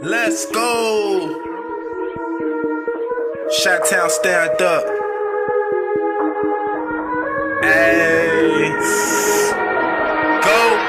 Let's go. Chi-Town stand up. Hey. Go.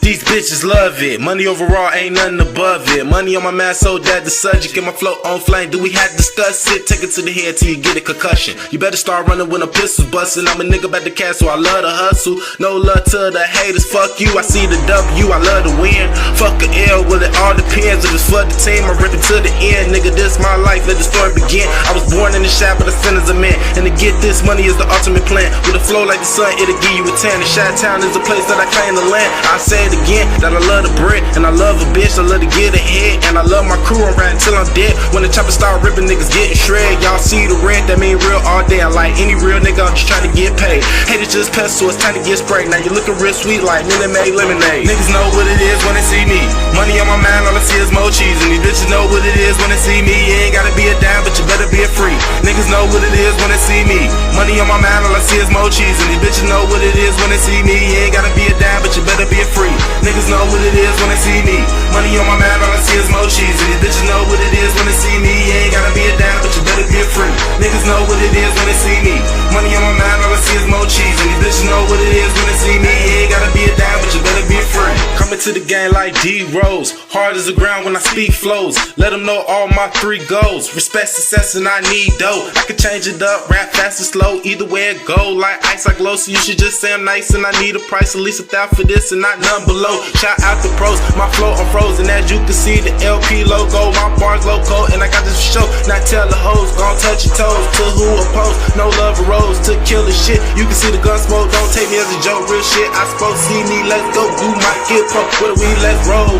These bitches love it. Money overall ain't nothing above it. Money on my mind, so that the subject and my flow on flame. Do we have to discuss it? Take it to the head till you get a concussion. You better start running when a pistol's bustin'. I'm a nigga about the castle, I love to hustle. No love to the haters, fuck you. I see the W, I love to win. Fuck a L, well it all depends. If it's for the team, I rip it to the end. Nigga, this my life, let the story begin. I was born in the shop, but I sin as a man. And to get this money is the ultimate plan. With a flow like the sun, it'll give you a tan. And Chi-Town is the place that I claim the land. I say it again, that I love the bread, and I love a bitch, I love to get ahead, and I love my crew, I'm riding till I'm dead. When the chopper start ripping, niggas getting shred. Y'all see the red, that mean real all day. I like any real nigga, I'm just trying to get paid. Haters just pest, so it's time to get sprayed. Now you looking real sweet like Minute Maid lemonade. Niggas know what it is when they see me. Money on my mind, all I see is more cheese. And these bitches know what it is when they see me. You ain't gotta be a dime, but you better be a free. Niggas know what it is when they see me. Money on my mind, all I see is more cheese. And these bitches know what it is when they see me. You ain't gotta be a dime, but you better be a free. Niggas know what it is when they see me. Money on my mind, all I see is more cheese. And these bitches know what it is when they see me. You ain't gotta be a dime, but you better be a free. Niggas know what it is when they see me. Money on my mind, all I see is more cheese. And these bitches know what it is when they see me. You ain't gotta be a dime, but you better be a free. Coming to the game like D-Rose. Hard as the ground when I speak flows. Let them know all my 3 goals. Respect success and I need dough. I can change it up, rap fast or slow. Either way it go, like ice I glow. So you should just say I'm nice and I need a price. At least $1,000 for this and not none below. Shout out the pros, my flow on frozen. As you can see the LP logo, my bars loco. And I got this for show, not tell the hoes. Gon' touch your toes, to who oppose. No love arose, to kill the shit. You can see the gun smoke, don't take me as a joke. Real shit, I spoke, see me, let's go. You might get pro, what we let's roll.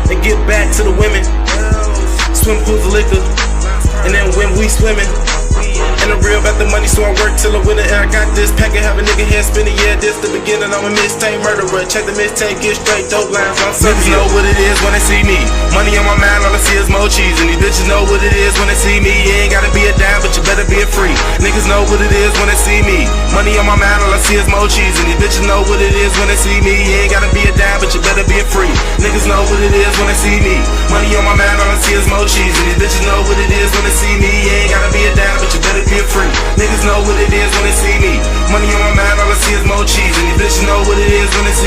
And get back to the women. Swim pools of liquor. And then when we swimming, and I'm real about the money, so I work till I win it. And I got this pack and have a nigga head spinning. Yeah, this the beginning, I'm a mixtape murderer. Check the mixtape, get straight dope lines on Sunday. Niggas know what it is when they see me. Money on my mind, all I see is more cheese. And these bitches know what it is when they see me. You ain't gotta be a dime, but you better be a free. Niggas know what it is when they see me. Money on my mind, all I see is more cheese. And these bitches know what it is when they see me. You ain't gotta be a dime, but you better be a free. Niggas know what it is when they see me. Money on my mind, all I see is more cheese. And these bitches know what it is when they see me. You ain't gotta be a dime, but you better be a free. Niggas know what it is when they see me. Money on my mind, all I see is more cheese. And these bitches know what it is when they see me.